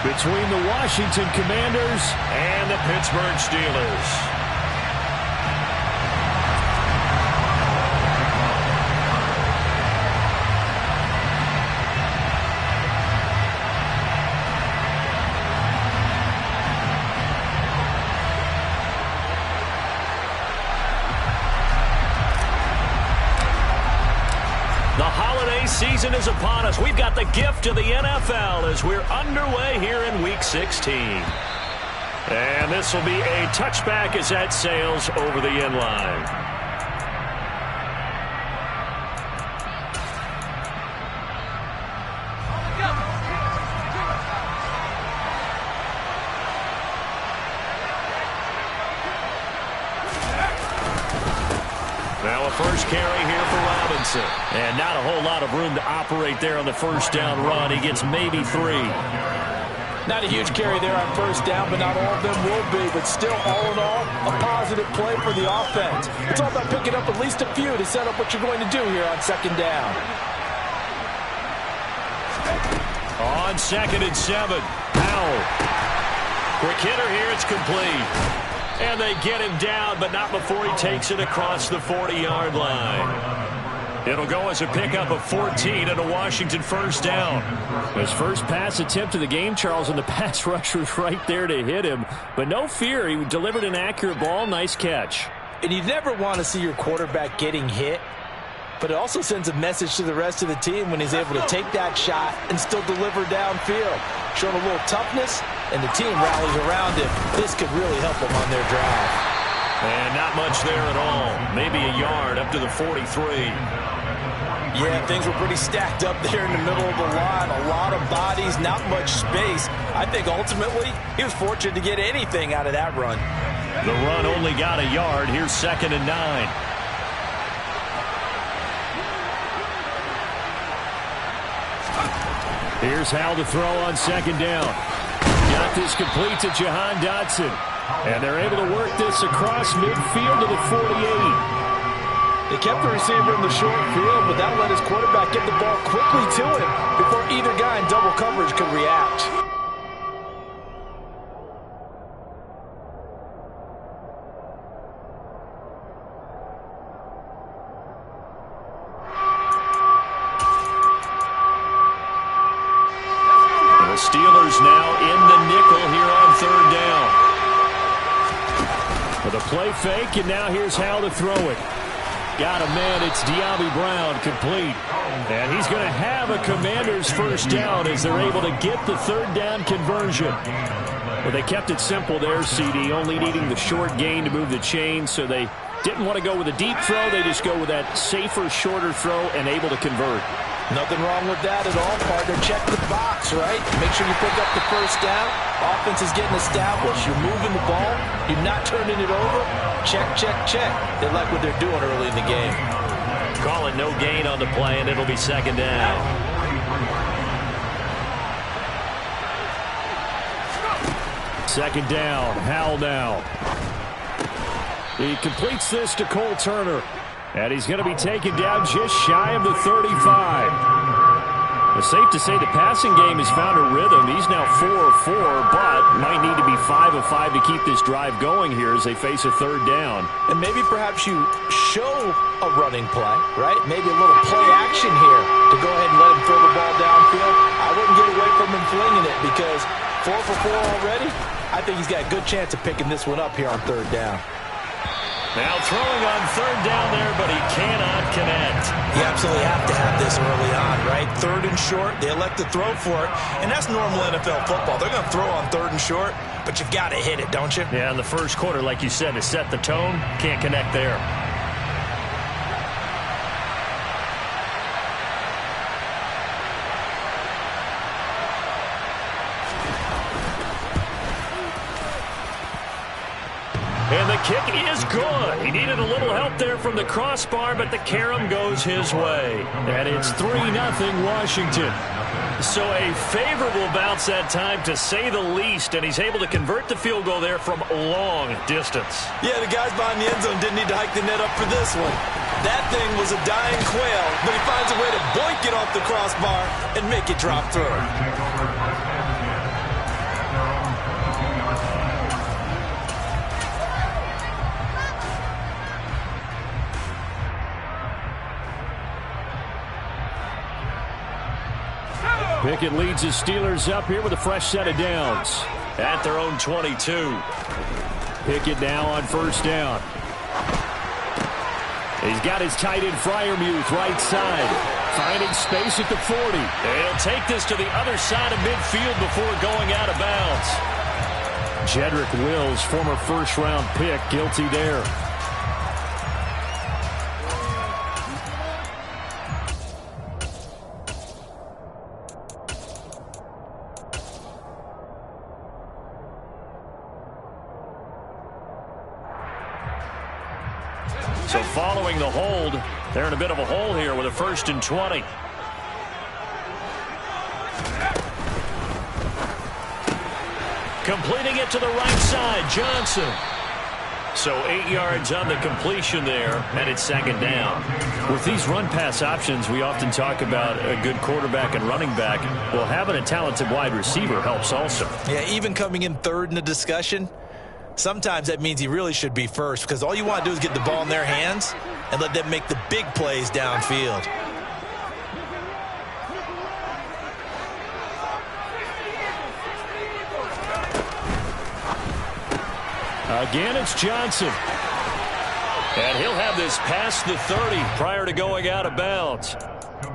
between the Washington Commanders and the Pittsburgh Steelers. Season is upon us. We've got the gift of the NFL as we're underway here in Week 16. And this will be a touchback as that sails over the end line. Now a first carry here for Robinson. And not a whole lot of room to operate there on the first down run. He gets maybe 3. Not a huge carry there on first down, but not all of them will be. But still, all in all, a positive play for the offense. It's all about picking up at least a few to set up what you're going to do here on second down. On 2nd and 7. Powell. Quick hitter here. It's complete. And they get him down, but not before he takes it across the 40-yard line. It'll go as a pickup of 14 and a Washington first down. His first pass attempt of the game, Charles, and the pass rush was right there to hit him. But no fear, he delivered an accurate ball. Nice catch. And you never want to see your quarterback getting hit, but it also sends a message to the rest of the team when he's able to take that shot and still deliver downfield. Showing a little toughness, and the team rallies around him. This could really help them on their drive. And not much there at all. Maybe a yard up to the 43. Yeah, things were pretty stacked up there in the middle of the line. A lot of bodies, not much space. I think ultimately he was fortunate to get anything out of that run. The run only got a yard. Here's 2nd and 9. Here's Hal to throw on 2nd down. Got this complete to Jahan Dotson. And they're able to work this across midfield to the 48. They kept the receiver in the short field, but that let his quarterback get the ball quickly to him before either guy in double coverage could react. Steelers now in the nickel here on 3rd down. With a play fake, and now here's Hal to throw it. Got a man, it's De'Ami Brown, complete. And he's going to have a Commanders first down as they're able to get the 3rd down conversion. Well, they kept it simple there, CD, only needing the short gain to move the chains, so they didn't want to go with a deep throw. They just go with that safer, shorter throw and able to convert. Nothing wrong with that at all, partner. Check the box, right? Make sure you pick up the first down. Offense is getting established. You're moving the ball. You're not turning it over. Check, check, check. They like what they're doing early in the game. Call it no gain on the play, and it'll be 2nd down. Second down. Hal now. He completes this to Cole Turner. And he's going to be taken down just shy of the 35. It's safe to say the passing game has found a rhythm. He's now 4 of 4, but might need to be 5 of 5 to keep this drive going here as they face a 3rd down. And maybe perhaps you show a running play, right? Maybe a little play action here to go ahead and let him throw the ball downfield. I wouldn't get away from him flinging it because 4 for 4 already. I think he's got a good chance of picking this one up here on 3rd down. Now throwing on 3rd down there, but he cannot connect. You absolutely have to have this early on, right? 3rd and short, they elect to throw for it, and that's normal NFL football. They're going to throw on 3rd and short, but you've got to hit it, don't you? Yeah, in the first quarter, like you said, to set the tone, can't connect there. And the kick is good. He needed a little help there from the crossbar, but the carom goes his way. And it's 3-0 Washington. So a favorable bounce that time, to say the least, and he's able to convert the field goal there from long distance. Yeah, the guys behind the end zone didn't need to hike the net up for this one. That thing was a dying quail, but he finds a way to boink it off the crossbar and make it drop through. Pickett leads his Steelers up here with a fresh set of downs. At their own 22. Pickett now on first down. He's got his tight end Freiermuth right side. Finding space at the 40. They'll take this to the other side of midfield before going out of bounds. Jedrick Wills, former first-round pick, guilty there. So following the hold, they're in a bit of a hole here with a 1st and 20. Completing it to the right side, Johnson. So 8 yards on the completion there, and it's 2nd down. With these run-pass options, we often talk about a good quarterback and running back. Well, having a talented wide receiver helps also. Yeah, even coming in 3rd in the discussion, sometimes that means he really should be first, because all you want to do is get the ball in their hands and let them make the big plays downfield. Again, it's Johnson. And he'll have this past the 30 prior to going out of bounds.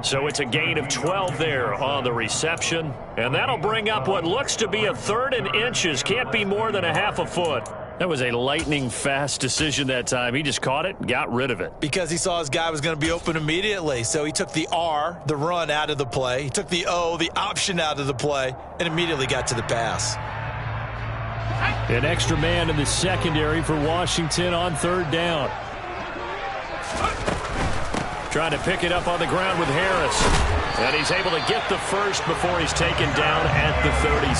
So it's a gain of 12 there on the reception. And that'll bring up what looks to be a 3rd and inches. Can't be more than a half a foot. That was a lightning-fast decision that time. He just caught it and got rid of it. Because he saw his guy was going to be open immediately. So he took the R, the run, out of the play. He took the O, the option, out of the play, and immediately got to the pass. An extra man in the secondary for Washington on 3rd down. Trying to pick it up on the ground with Harris. And he's able to get the first before he's taken down at the 36.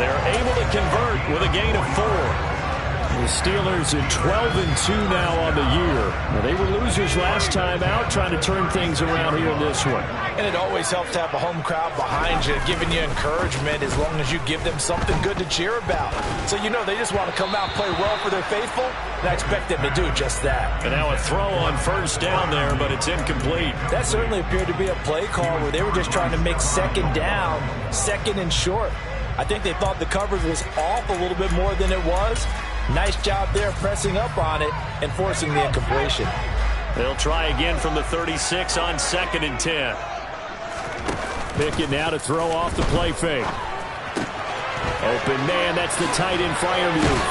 They're able to convert with a gain of 4. The Steelers at 12-2 now on the year. Now, they were losers last time out, trying to turn things around here in this one. And it always helps to have a home crowd behind you, giving you encouragement as long as you give them something good to cheer about. So you know they just want to come out and play well for their faithful, and I expect them to do just that. And now a throw on 1st down there, but it's incomplete. That certainly appeared to be a play call where they were just trying to make 2nd down, 2nd and short. I think they thought the coverage was off a little bit more than it was. Nice job there pressing up on it and forcing the incompletion. They'll try again from the 36 on 2nd and 10. Pickett now to throw off the play fake. Open man, that's the tight end Freiermuth.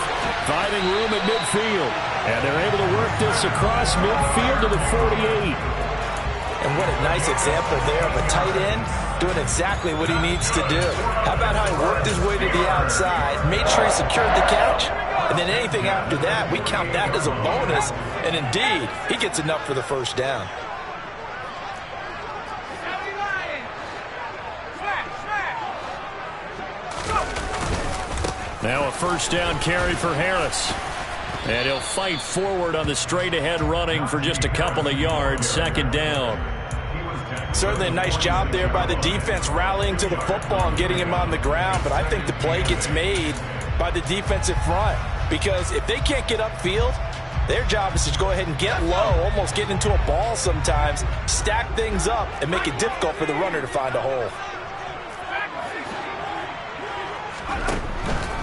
Finding room at midfield. And they're able to work this across midfield to the 48. And what a nice example there of a tight end doing exactly what he needs to do. How about how he worked his way to the outside, made sure he secured the catch, and then anything after that, we count that as a bonus. And indeed, he gets enough for the 1st down. Now a 1st down carry for Harris. And he'll fight forward on the straight-ahead running for just a couple of yards. 2nd down. Certainly a nice job there by the defense rallying to the football and getting him on the ground. But I think the play gets made by the defensive front. Because if they can't get upfield, their job is to go ahead and get low, almost get into a ball sometimes, stack things up, and make it difficult for the runner to find a hole.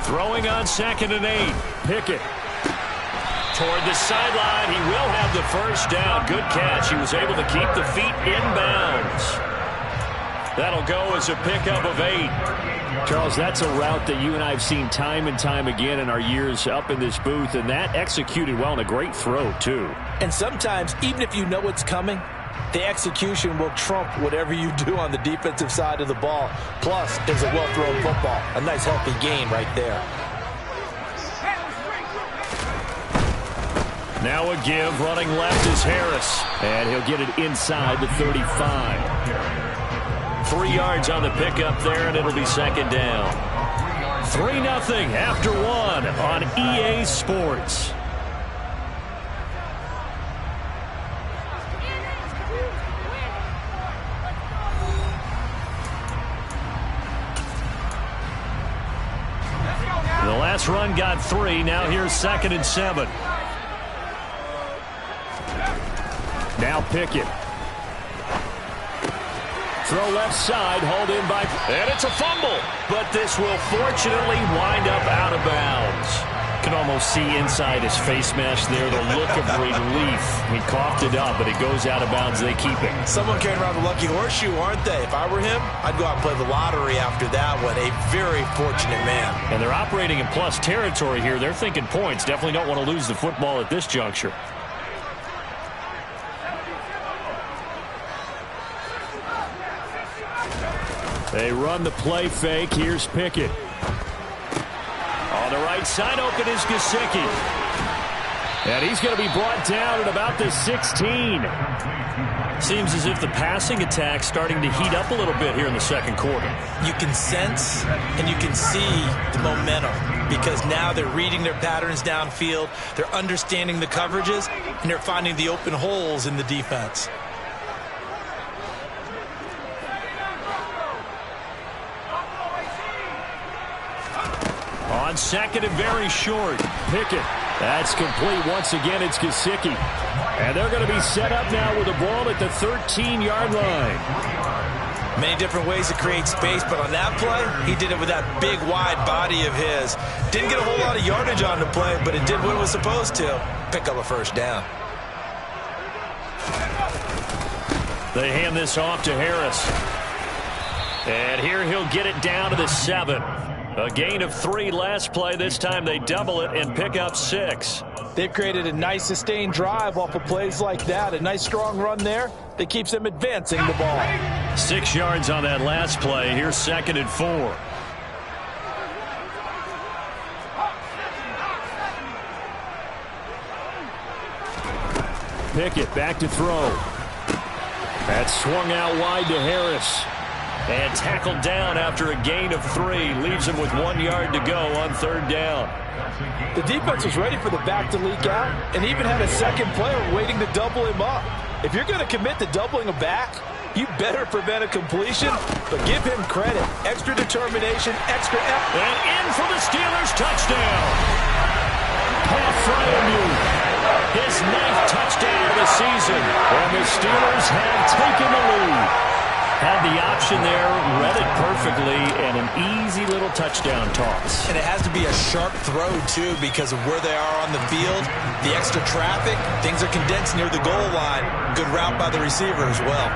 Throwing on 2nd and 8. Pickett. Toward the sideline. He will have the 1st down. Good catch. He was able to keep the feet inbounds. That'll go as a pickup of 8. Charles, that's a route that you and I have seen time and time again in our years up in this booth, and that executed well and a great throw, too. And sometimes, even if you know it's coming, the execution will trump whatever you do on the defensive side of the ball. Plus, it's a well-thrown football. A nice, healthy gain right there. Now a give. Running left is Harris. And he'll get it inside the 35. 3 yards on the pickup there, and it'll be 2nd down. 3-0 after 1 on EA Sports. The last run got 3. Now here's 2nd and 7. Now Pickett. Throw left side, hauled in by... And it's a fumble. But this will fortunately wind up out of bounds. Can almost see inside his face mask there, the look of relief. He coughed it up, but it goes out of bounds. They keep it. Someone carrying around the lucky horseshoe, aren't they? If I were him, I'd go out and play the lottery after that one. A very fortunate man. And they're operating in plus territory here. They're thinking points. Definitely don't want to lose the football at this juncture. They run the play fake. Here's Pickett. On the right side, open is Gesicki. And he's going to be brought down at about the 16. Seems as if the passing attack's starting to heat up a little bit here in the second quarter. You can sense and you can see the momentum because now they're reading their patterns downfield, they're understanding the coverages, and they're finding the open holes in the defense. On second and very short, Pickett. That's complete. Once again, it's Gesicki. And they're going to be set up now with the ball at the 13-yard line. Many different ways to create space, but on that play, he did it with that big, wide body of his. Didn't get a whole lot of yardage on the play, but it did what it was supposed to. Pick up a first down. They hand this off to Harris. And here he'll get it down to the 7. A gain of 3 last play. This time they double it and pick up 6. They've created a nice sustained drive off of plays like that. A nice strong run there that keeps them advancing the ball. 6 yards on that last play. Here's second and 4. Pickett back to throw. That's swung out wide to Harris. And tackled down after a gain of 3. Leaves him with 1 yard to go on third down. The defense was ready for the back to leak out and even had a second player waiting to double him up. If you're going to commit to doubling a back, you better prevent a completion, but give him credit. Extra determination, extra effort. And in for the Steelers, touchdown. Pat Fryermuth, his 9th touchdown of the season. And the Steelers have taken the lead. Had the option there, read it perfectly, and an easy little touchdown toss. And it has to be a sharp throw, too, because of where they are on the field, the extra traffic, things are condensed near the goal line. Good route by the receiver as well.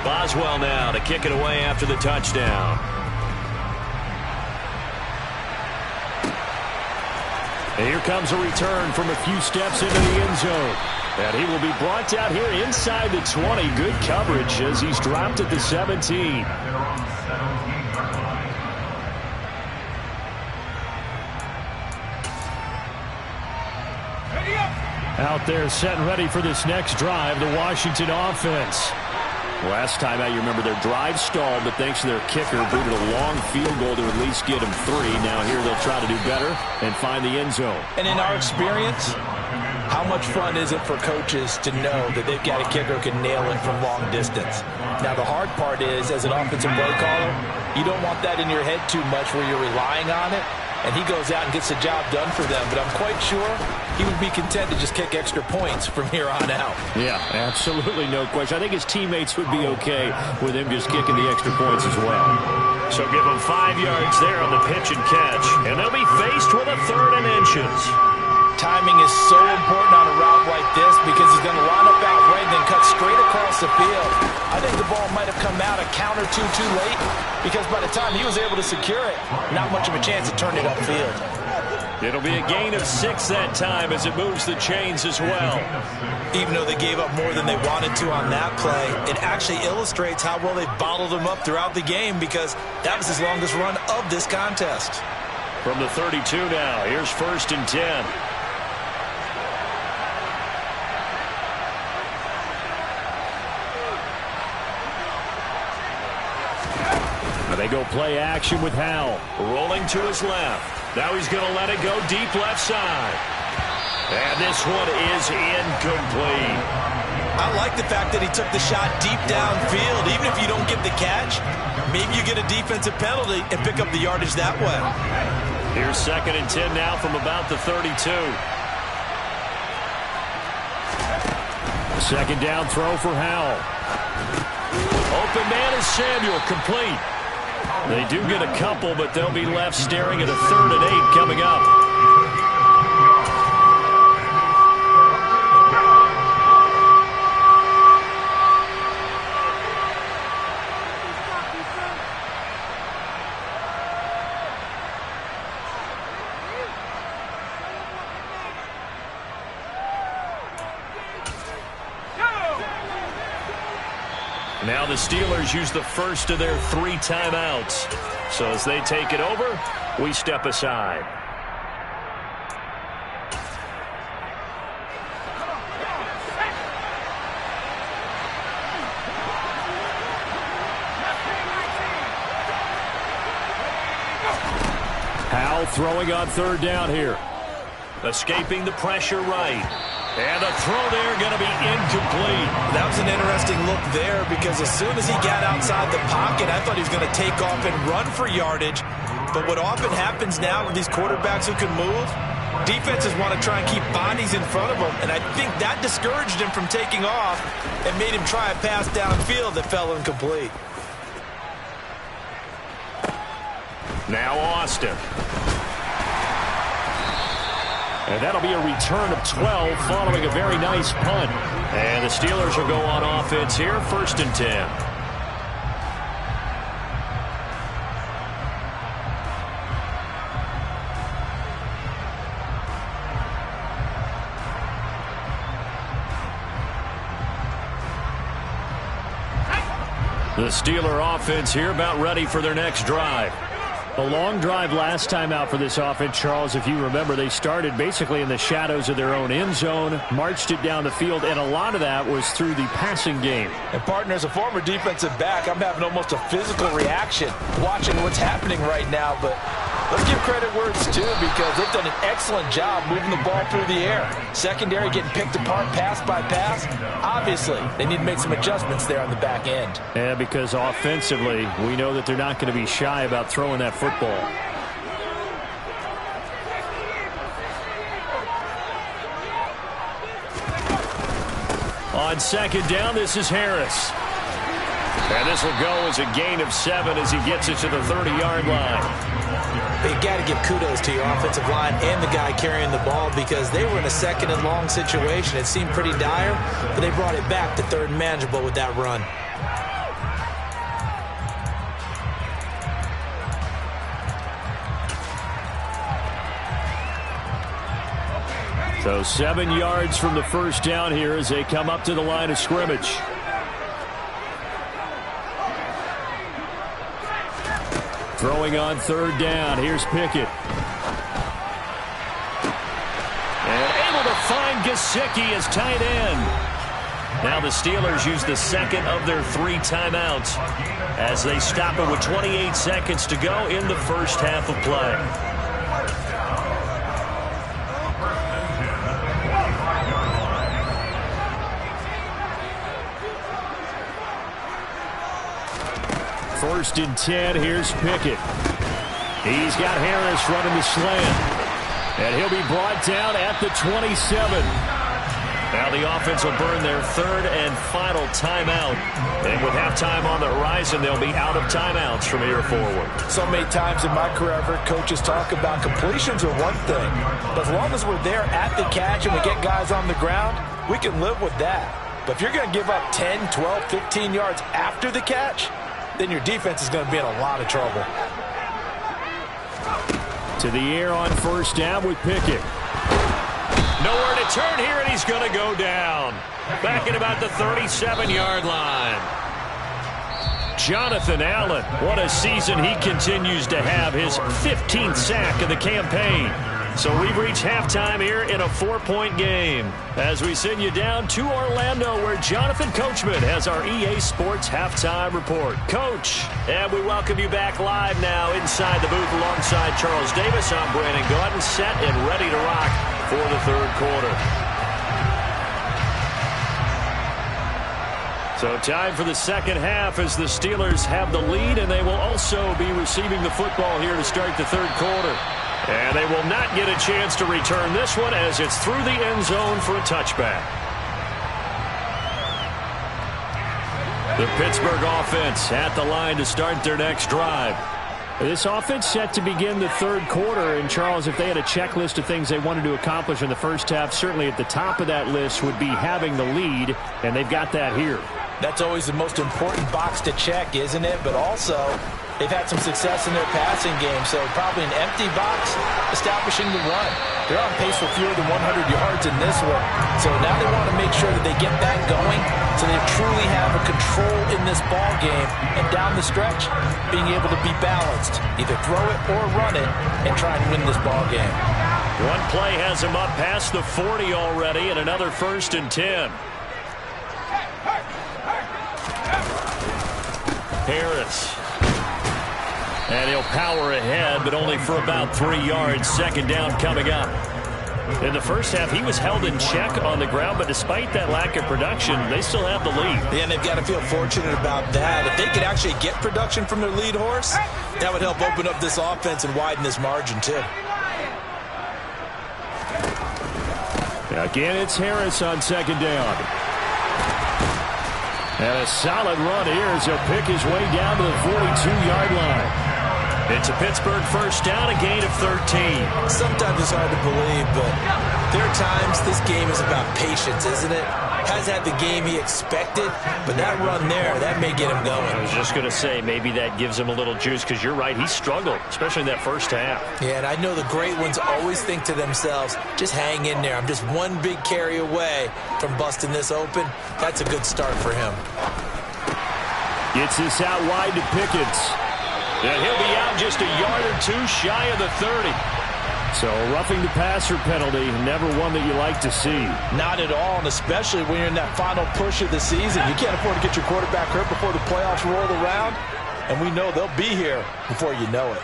Boswell now to kick it away after the touchdown. And here comes a return from a few steps into the end zone. And he will be brought down here inside the 20. Good coverage as he's dropped at the 17. Out there set and ready for this next drive, the Washington offense. Last time out, you remember their drive stalled, but thanks to their kicker, booted a long field goal to at least get them 3. Now here they'll try to do better and find the end zone. And in our experience, how much fun is it for coaches to know that they've got a kicker who can nail it from long distance? Now the hard part is, as an offensive play caller, you don't want that in your head too much where you're relying on it. And he goes out and gets the job done for them. But I'm quite sure he would be content to just kick extra points from here on out. Yeah, absolutely no question. I think his teammates would be okay with him just kicking the extra points as well. So give him 5 yards there on the pitch and catch. And they'll be faced with a 3rd and inches. Timing is so important on a route like this because he's going to line up out right and then cut straight across the field. I think the ball might have come out a count or two too late because by the time he was able to secure it, not much of a chance to turn it upfield. It'll be a gain of 6 that time as it moves the chains as well. Even though they gave up more than they wanted to on that play, it actually illustrates how well they bottled him up throughout the game because that was his longest run of this contest. From the 32 now, here's 1st and 10. They go play action with Howell. Rolling to his left. Now he's going to let it go deep left side. And this one is incomplete. I like the fact that he took the shot deep downfield. Even if you don't get the catch, maybe you get a defensive penalty and pick up the yardage that way. Here's 2nd and 10 now from about the 32. Second down throw for Howell. Open man is Samuel, complete. They do get a couple, but they'll be left staring at a 3rd and 8 coming up. Now the Steelers use the first of their 3 timeouts. So as they take it over, we step aside. Howell throwing on 3rd down here. Escaping the pressure right. And the throw there going to be incomplete. That was an interesting look there because as soon as he got outside the pocket, I thought he was going to take off and run for yardage. But what often happens now with these quarterbacks who can move, defenses want to try and keep bodies in front of them. And I think that discouraged him from taking off and made him try a pass downfield that fell incomplete. Now Austin. And that'll be a return of 12 following a very nice punt. And the Steelers will go on offense here, 1st and 10. The Steeler offense here about ready for their next drive. A long drive last time out for this offense, Charles. If you remember, they started basically in the shadows of their own end zone, marched it down the field, and a lot of that was through the passing game. And, partner, as a former defensive back, I'm having almost a physical reaction watching what's happening right now. But let's give credit where it's due because they've done an excellent job moving the ball through the air. Secondary getting picked apart pass by pass. Obviously, they need to make some adjustments there on the back end. Yeah, because offensively, we know that they're not going to be shy about throwing that football. On 2nd down, this is Harris. And this will go as a gain of 7 as he gets it to the 30-yard line. You got to give kudos to your offensive line and the guy carrying the ball because they were in a 2nd and long situation. It seemed pretty dire, but they brought it back to 3rd and manageable with that run. So 7 yards from the 1st down here as they come up to the line of scrimmage. Throwing on 3rd down. Here's Pickett. And able to find Gesicki as tight end. Now the Steelers use the 2nd of their 3 timeouts as they stop it with 28 seconds to go in the first half of play. First and 10, here's Pickett. He's got Harris running the slant. And he'll be brought down at the 27. Now the offense will burn their 3rd and final timeout. And with halftime on the horizon, they'll be out of timeouts from here forward. So many times in my career, I've heard coaches talk about completions are one thing. But as long as we're there at the catch and we get guys on the ground, we can live with that. But if you're going to give up 10, 12, 15 yards after the catch, then your defense is going to be in a lot of trouble. To the air on 1st down with Pickett. Nowhere to turn here, and he's going to go down. Back at about the 37-yard line. Jonathan Allen, what a season he continues to have. His 15th sack of the campaign. So we've reached halftime here in a 4-point game as we send you down to Orlando where Jonathan Coachman has our EA Sports Halftime Report. Coach, and we welcome you back live now inside the booth alongside Charles Davis. I'm Brandon Gaudin, set and ready to rock for the 3rd quarter. So time for the second half as the Steelers have the lead, and they will also be receiving the football here to start the third quarter. And they will not get a chance to return this one as it's through the end zone for a touchback. The Pittsburgh offense at the line to start their next drive. This offense set to begin the third quarter, and Charles, if they had a checklist of things they wanted to accomplish in the first half, certainly at the top of that list would be having the lead, and they've got that here. That's always the most important box to check, isn't it? But also, they've had some success in their passing game, so probably an empty box establishing the run. They're on pace for fewer than 100 yards in this one. So now they want to make sure that they get that going so they truly have a control in this ball game. And down the stretch, being able to be balanced. Either throw it or run it and try and win this ball game. One play has him up past the 40 already, and another 1st and 10. Harris. And he'll power ahead, but only for about 3 yards. Second down coming up. In the first half, he was held in check on the ground, but despite that lack of production, they still have the lead. Yeah, and they've got to feel fortunate about that. If they could actually get production from their lead horse, that would help open up this offense and widen this margin, too. Again, it's Harris on second down. And a solid run here as he'll pick his way down to the 42-yard line. It's a Pittsburgh first down, a gain of 13. Sometimes it's hard to believe, but there are times this game is about patience, isn't it? Has had the game he expected, but that run there, that may get him going. I was just going to say, maybe that gives him a little juice, because you're right, he struggled, especially in that first half. Yeah, and I know the great ones always think to themselves, just hang in there. I'm just one big carry away from busting this open. That's a good start for him. Gets this out wide to Pickens. And he'll be out just a yard or two shy of the 30. So roughing the passer penalty, never one that you like to see. Not at all, and especially when you're in that final push of the season. You can't afford to get your quarterback hurt before the playoffs roll around. And we know they'll be here before you know it.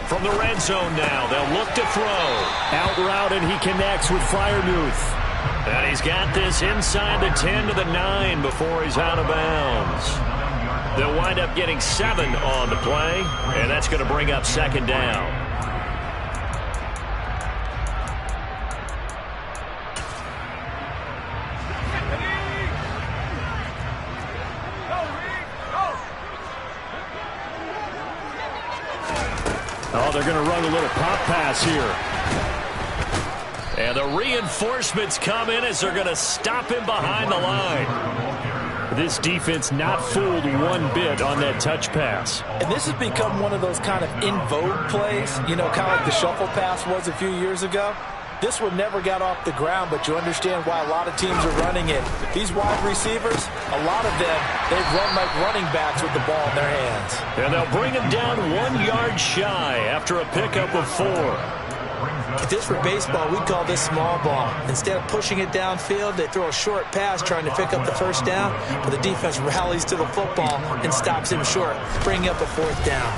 From the red zone now, they'll look to throw. Out route, and he connects with Freiermuth. And he's got this inside the 10 to the 9 before he's out of bounds. They'll wind up getting 7 on the play, and that's going to bring up second down. Oh, they're going to run a little pop pass here. And the reinforcements come in as they're going to stop him behind the line. This defense not fooled one bit on that touch pass. And this has become one of those kind of in vogue plays, you know, kind of like the shuffle pass was a few years ago. This one never got off the ground, but you understand why a lot of teams are running it. These wide receivers, a lot of them, they've run like running backs with the ball in their hands. And they'll bring him down 1 yard shy after a pickup of 4. If this were baseball, we'd call this small ball. Instead of pushing it downfield, they throw a short pass trying to pick up the first down, but the defense rallies to the football and stops him short, bringing up a 4th down.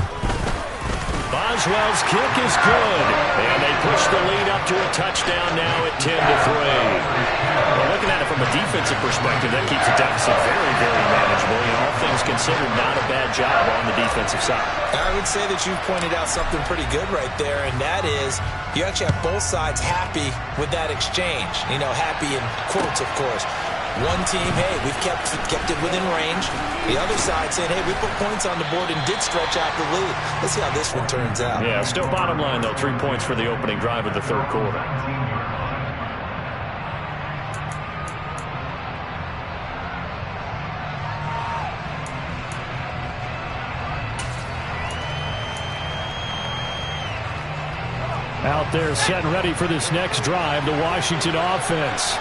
Boswell's kick is good, and they push the lead up to a touchdown now at 10-3. Well, looking at it from a defensive perspective, that keeps the deficit very, very manageable. You know, all things considered, not a bad job on the defensive side. I would say that you've pointed out something pretty good right there, and that is you actually have both sides happy with that exchange. You know, happy in quotes, of course. One team, hey, we've kept it within range. The other side saying, hey, we put points on the board and did stretch out the lead. Let's see how this one turns out. Yeah, still bottom line, though, 3 points for the opening drive of the third quarter. Out there set and ready for this next drive, the Washington offense.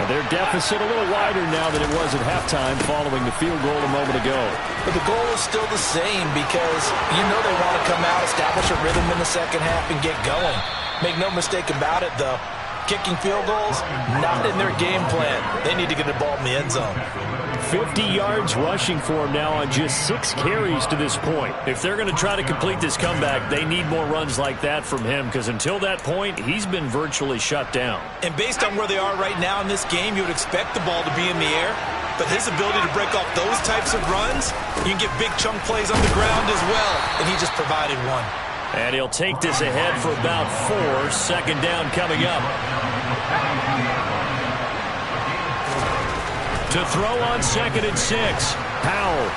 Their deficit a little wider now than it was at halftime following the field goal a moment ago. But the goal is still the same because you know they want to come out, establish a rhythm in the second half, and get going. Make no mistake about it, though. Kicking field goals, not in their game plan. They need to get the ball in the end zone. 50 yards rushing for him now on just 6 carries to this point. If they're going to try to complete this comeback, they need more runs like that from him, because until that point, he's been virtually shut down. And based on where they are right now in this game, you would expect the ball to be in the air. But his ability to break off those types of runs, you can get big chunk plays on the ground as well. And he just provided one. And he'll take this ahead for about 4. Second down coming up. To throw on 2nd and 6. Powell.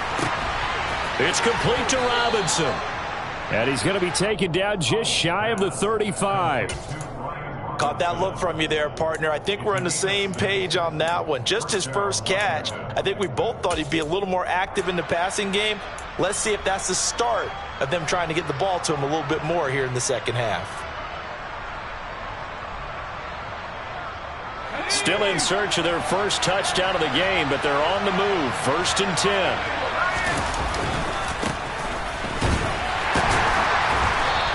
It's complete to Robinson. And he's going to be taken down just shy of the 35. Caught that look from you there, partner. I think we're on the same page on that one. Just his first catch. I think we both thought he'd be a little more active in the passing game. Let's see if that's the start of them trying to get the ball to him a little bit more here in the second half. Still in search of their first touchdown of the game, but they're on the move. 1st and 10.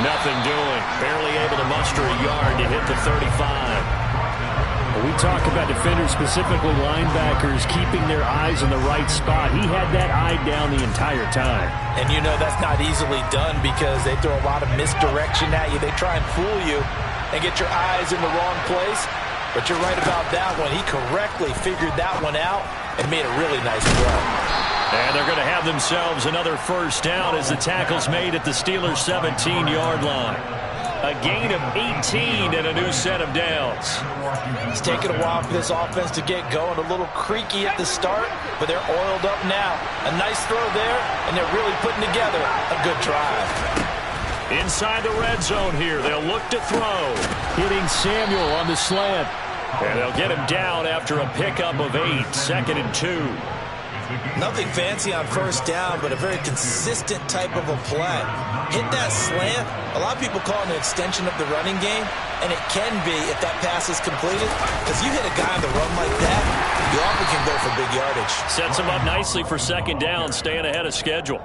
Nothing doing. Barely able to muster a yard to hit the 35. We talk about defenders, specifically linebackers, keeping their eyes in the right spot. He had that eye down the entire time. And you know that's not easily done because they throw a lot of misdirection at you. They try and fool you and get your eyes in the wrong place. But you're right about that one. He correctly figured that one out and made a really nice throw. And they're going to have themselves another first down as the tackle's made at the Steelers' 17-yard line. A gain of 18 and a new set of downs. It's taken a while for this offense to get going. A little creaky at the start, but they're oiled up now. A nice throw there, and they're really putting together a good drive. Inside the red zone here, they'll look to throw. Hitting Samuel on the slant. And they'll get him down after a pickup of 8. 2nd and 2. Nothing fancy on first down, but a very consistent type of a play. Hit that slant. A lot of people call it an extension of the running game, and it can be if that pass is completed. Because you hit a guy on the run like that, you often can go for big yardage. Sets him up nicely for 2nd down, staying ahead of schedule.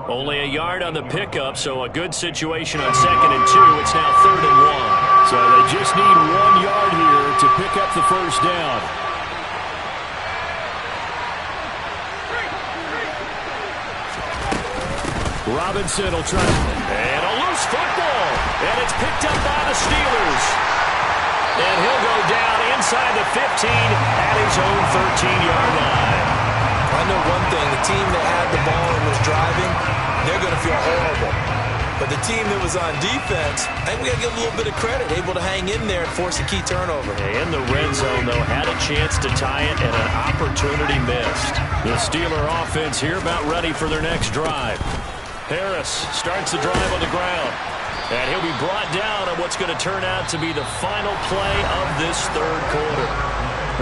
Only a yard on the pickup, so a good situation on 2nd and 2. It's now 3rd and 1. So they just need 1 yard here to pick up the first down. Robinson will try. And a loose football. And it's picked up by the Steelers. And he'll go down inside the 15 at his own 13-yard line. I know one thing. The team that had the ball and was driving, they're going to feel horrible. But the team that was on defense, I think we got to give a little bit of credit, able to hang in there and force a key turnover. In the red zone, though, had a chance to tie it and an opportunity missed. The Steeler offense here about ready for their next drive. Harris starts the drive on the ground. And he'll be brought down on what's going to turn out to be the final play of this third quarter.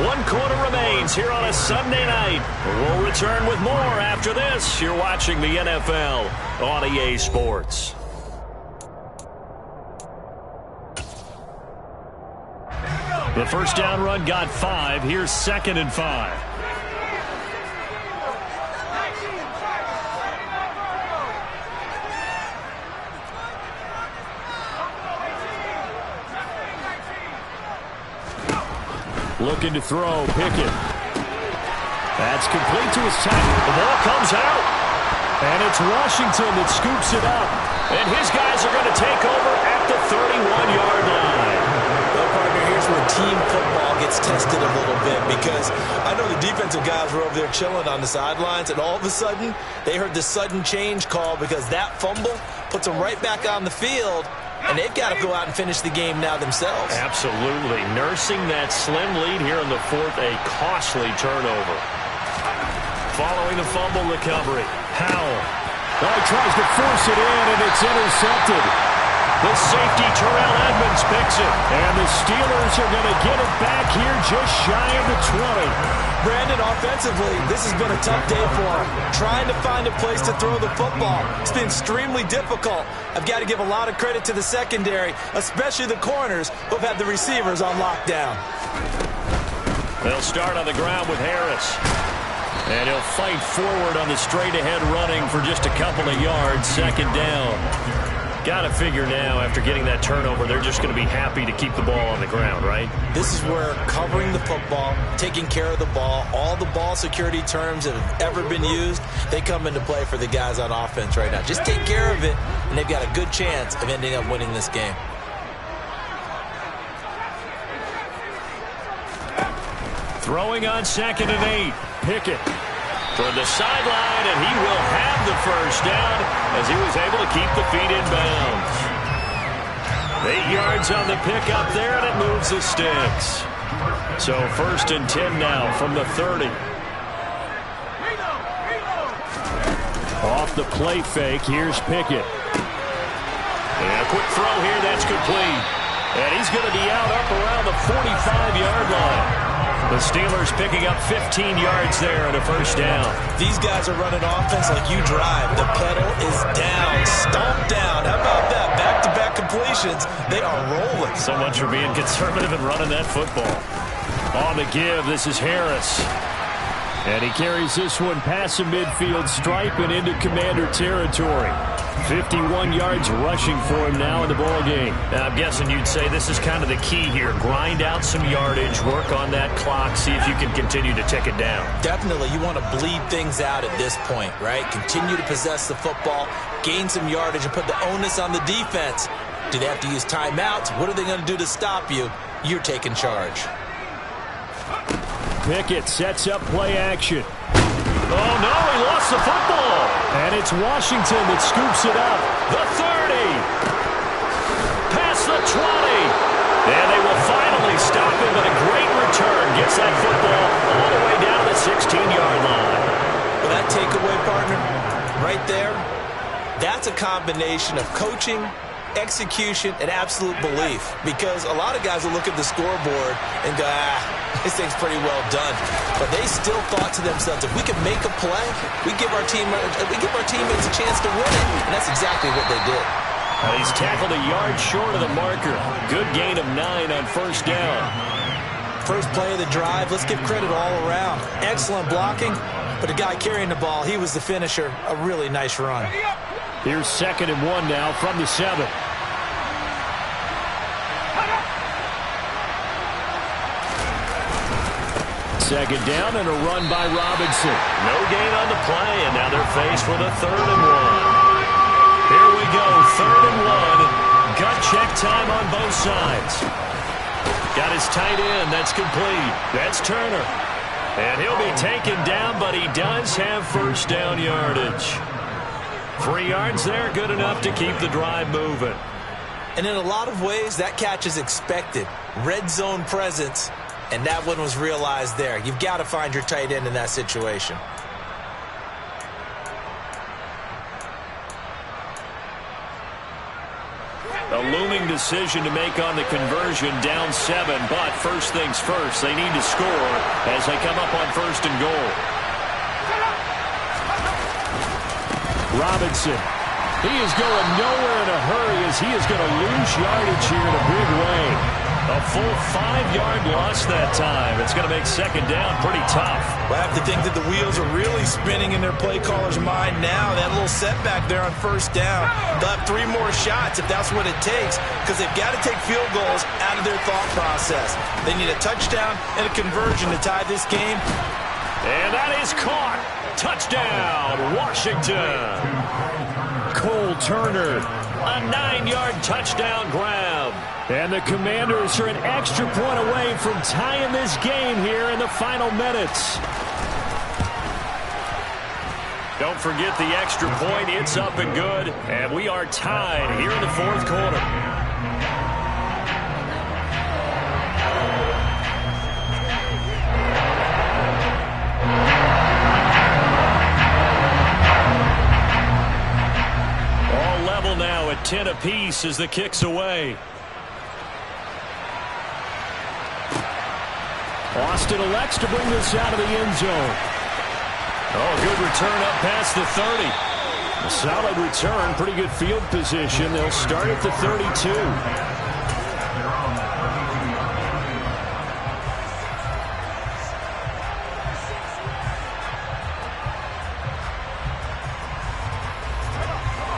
1 quarter remains here on a Sunday night. We'll return with more after this. You're watching the NFL on EA Sports. The first down run got 5. Here's 2nd and 5. Looking to throw, Pickett. That's complete to his tackle. The ball comes out. And it's Washington that scoops it up. And his guys are going to take over at the 31-yard line. Well, partner, here's where team football gets tested a little bit because I know the defensive guys were over there chilling on the sidelines, and all of a sudden, they heard the sudden change call because that fumble puts them right back on the field. And they've got to go out and finish the game now themselves. Absolutely. Nursing that slim lead here in the 4th, a costly turnover. Following the fumble recovery, Powell. Well, he tries to force it in, and it's intercepted. The safety, Terrell Edmonds, picks it. And the Steelers are going to get it back here just shy of the 20. Brandon, offensively, this has been a tough day for him. Trying to find a place to throw the football. It's been extremely difficult. I've got to give a lot of credit to the secondary, especially the corners who have had the receivers on lockdown. They'll start on the ground with Harris. And he'll fight forward on the straight-ahead running for just a couple of yards. 2nd down. Got to figure now, after getting that turnover, they're just going to be happy to keep the ball on the ground, right? This is where covering the football, taking care of the ball, all the ball security terms that have ever been used, they come into play for the guys on offense right now. Just take care of it, and they've got a good chance of ending up winning this game. Throwing on 2nd and 8. Pickett for the sideline, and he will have the first down as he was able to keep the feet in bounds. 8 yards on the pickup there, and it moves the sticks. So 1st and 10 now from the 30. Off the play fake, here's Pickett. And a quick throw here, that's complete. And he's going to be out up around the 45-yard line. The Steelers picking up 15 yards there and a first down. These guys are running offense like you drive. The pedal is down, stomped down. How about that? Back-to-back completions. They are rolling. So much for being conservative and running that football. On the give, this is Harris. And he carries this one past the midfield stripe and into Commander territory. 51 yards rushing for him now in the ballgame. Now, I'm guessing you'd say this is kind of the key here. Grind out some yardage, work on that clock, see if you can continue to tick it down. Definitely, you want to bleed things out at this point, right? Continue to possess the football, gain some yardage, and put the onus on the defense. Do they have to use timeouts? What are they going to do to stop you? You're taking charge. Pickett sets up play action. Oh, no, he lost the football. And it's Washington that scoops it up. The 30. Past the 20. And they will finally stop him, but a great return. Gets that football all the way down the 16-yard line. Well, that takeaway, partner, right there, that's a combination of coaching, execution, and absolute belief. Because a lot of guys will look at the scoreboard and go, this thing's pretty well done. But they still thought to themselves, if we can make a play, we give our teammates a chance to win it. And that's exactly what they did. Well, he's tackled a yard short of the marker. Good gain of 9 on first down. First play of the drive, let's give credit all around. Excellent blocking, but the guy carrying the ball, he was the finisher. A really nice run. Here's 2nd and 1 now from the 7. Second down and a run by Robinson. No gain on the play, and now they're faced with a 3rd and 1. Here we go, 3rd and 1. Gut check time on both sides. Got his tight end, that's complete. That's Turner. And he'll be taken down, but he does have first down yardage. 3 yards there, good enough to keep the drive moving. And in a lot of ways, that catch is expected. Red zone presence, and that one was realized there. You've got to find your tight end in that situation. A looming decision to make on the conversion, down 7, but first things first, they need to score as they come up on 1st and goal. Robinson, he is going nowhere in a hurry as he is going to lose yardage here in a big way. A full 5-yard loss that time. It's going to make 2nd down pretty tough. Well, I have to think that the wheels are really spinning in their play caller's mind now. That little setback there on first down. They'll have 3 more shots if that's what it takes, because they've got to take field goals out of their thought process. They need a touchdown and a conversion to tie this game. And that is caught. Touchdown, Washington. Cole Turner. A 9-yard touchdown grab. And the Commanders are an extra point away from tying this game here in the final minutes. Don't forget the extra point. It's up and good. And we are tied here in the 4th quarter. All level now at 10 apiece as the kick's away. Austin elects to bring this out of the end zone. Oh, good return up past the 30. A solid return, pretty good field position. They'll start at the 32.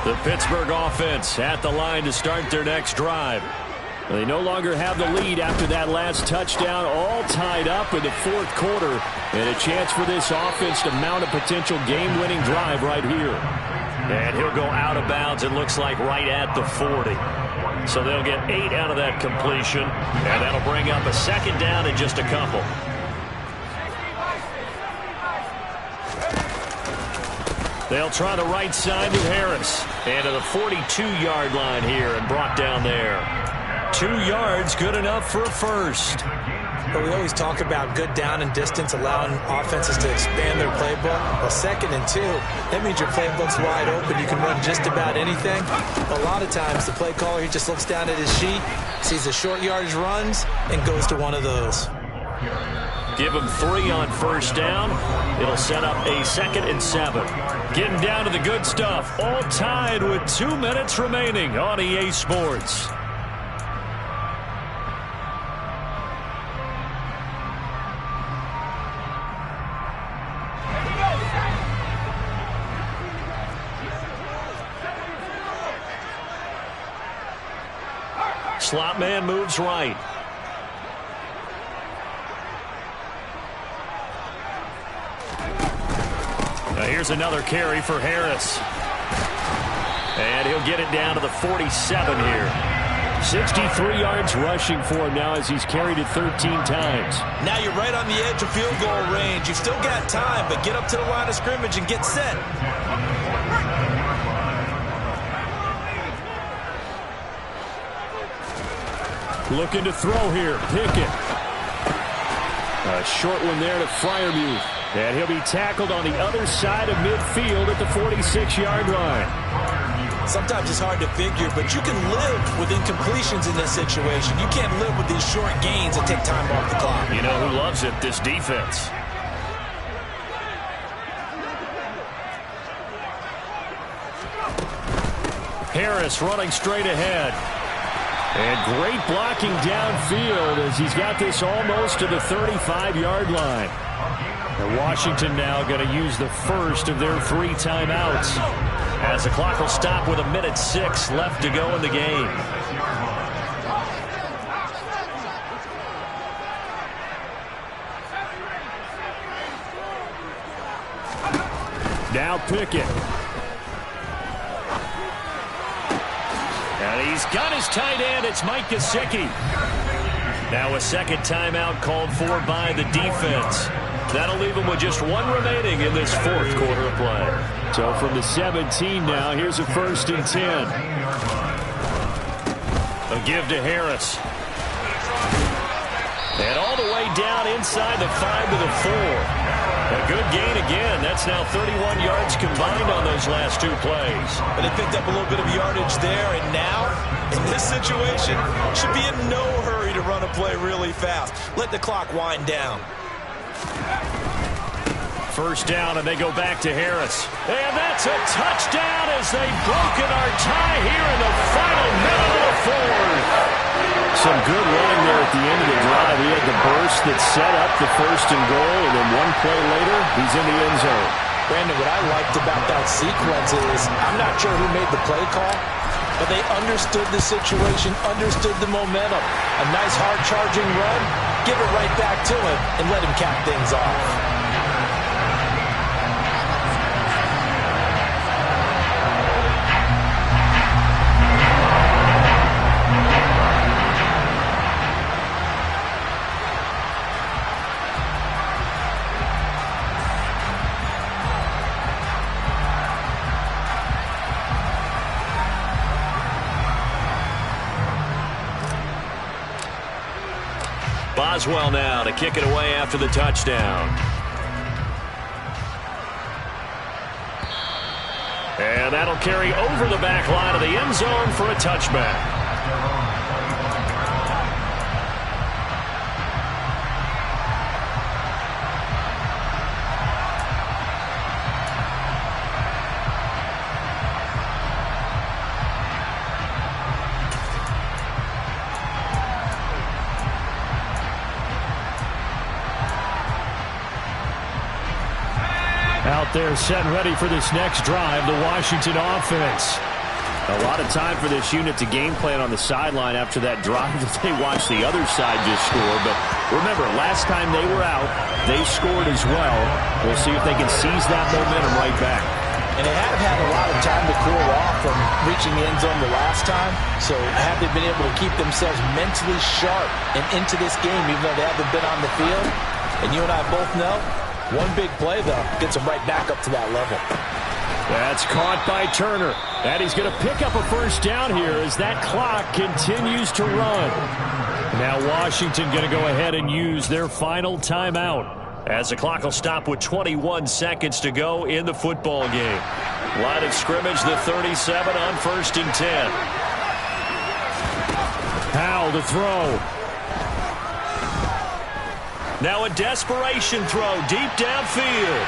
The Pittsburgh offense at the line to start their next drive. They no longer have the lead after that last touchdown, all tied up in the fourth quarter, and a chance for this offense to mount a potential game-winning drive right here. And he'll go out of bounds, it looks like, right at the 40. So they'll get 8 out of that completion, and that'll bring up a second down in just a couple. They'll try the right side to Harris. And to the 42-yard line here and brought down there. 2 yards, good enough for a first. But we always talk about good down and distance, allowing offenses to expand their playbook. Well, 2nd and 2, that means your playbook's wide open. You can run just about anything. A lot of times, the play caller, he just looks down at his sheet, sees the short yardage runs, and goes to one of those. Give him 3 on first down. It'll set up a 2nd and 7. Getting down to the good stuff. All tied with 2 minutes remaining on EA Sports. Slot man moves right. Here's another carry for Harris. And he'll get it down to the 47 here. 63 yards rushing for him now as he's carried it 13 times. Now you're right on the edge of field goal range. You've still got time, but get up to the line of scrimmage and get set. Looking to throw here. Pickett. A short one there to Freiermuth. And he'll be tackled on the other side of midfield at the 46-yard line. Sometimes it's hard to figure, but you can live with incompletions in this situation. You can't live with these short gains that take time off the clock. You know who loves it? This defense. Harris running straight ahead. And great blocking downfield as he's got this almost to the 35-yard line. And Washington now going to use the first of their 3 timeouts, as the clock will stop with 1:06 left to go in the game. Now Pickett. And he's got his tight end. It's Mike Gesicki. Now a second timeout called for by the defense. That'll leave him with just 1 remaining in this fourth quarter of play. So from the 17 now, here's a 1st and 10. A give to Harris. And all the way down inside the 5 to the 4. A good gain again. That's now 31 yards combined on those last 2 plays. But they picked up a little bit of yardage there, and now, in this situation, should be in no hurry to run a play really fast. Let the clock wind down. First down, and they go back to Harris. And that's a touchdown as they've broken our tie here in the final minute of the fourth. Some good running there at the end of the drive. He had the burst that set up the 1st and goal, and then 1 play later, he's in the end zone. Brandon, what I liked about that sequence is I'm not sure who made the play call, but they understood the situation, understood the momentum. A nice hard-charging run, give it right back to him, and let him cap things off. Boswell now to kick it away after the touchdown. And that'll carry over the back line of the end zone for a touchback. Out there set ready for this next drive, the Washington offense. A lot of time for this unit to game plan on the sideline after that drive that they watched the other side just score. But remember, last time they were out, they scored as well. We'll see if they can seize that momentum right back. And they have had a lot of time to cool off from reaching the end zone the last time. So have they been able to keep themselves mentally sharp and into this game, even though they haven't been on the field? And you and I both know, one big play, though, gets them right back up to that level. That's caught by Turner. And he's going to pick up a first down here as that clock continues to run. Now Washington going to go ahead and use their final timeout, as the clock will stop with 21 seconds to go in the football game. Line of scrimmage, the 37 on 1st and 10. Powell to throw. Now a desperation throw deep downfield.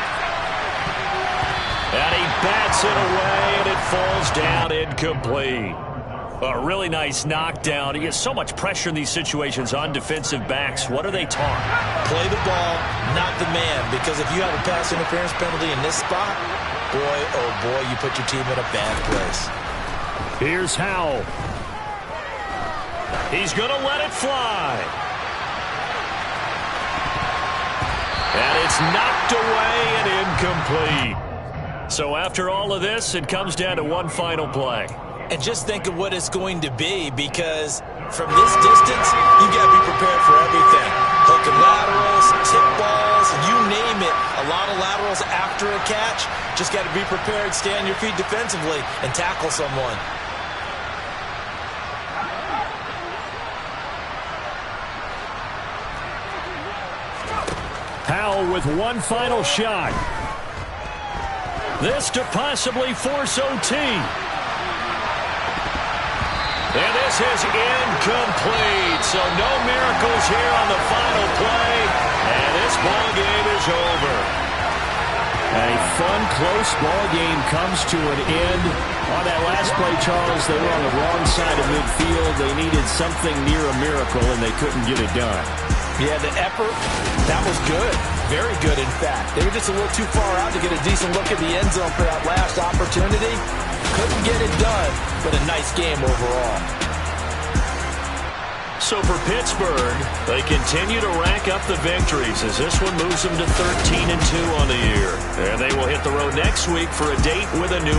And he bats it away, and it falls down incomplete. A really nice knockdown. He gets so much pressure in these situations on defensive backs. What are they taught? Play the ball, not the man. Because if you have a pass interference penalty in this spot, boy, oh boy, you put your team in a bad place. Here's Howell. He's going to let it fly. And it's knocked away and incomplete. So after all of this, it comes down to one final play. And just think of what it's going to be, because from this distance, you got to be prepared for everything. Hook and laterals, tip balls, you name it. A lot of laterals after a catch. Just got to be prepared, stay on your feet defensively, and tackle someone. Powell with one final shot. This to possibly force OT. And this is incomplete. So no miracles here on the final play. And this ball game is over. A fun, close ball game comes to an end. On that last play, Charles, they were on the wrong side of midfield. They needed something near a miracle, and they couldn't get it done. Yeah, the effort, that was good. Very good, in fact. They were just a little too far out to get a decent look at the end zone for that last opportunity. Couldn't get it done, but a nice game overall. So for Pittsburgh, they continue to rack up the victories as this one moves them to 13-2 on the year. And they will hit the road next week for a date with a new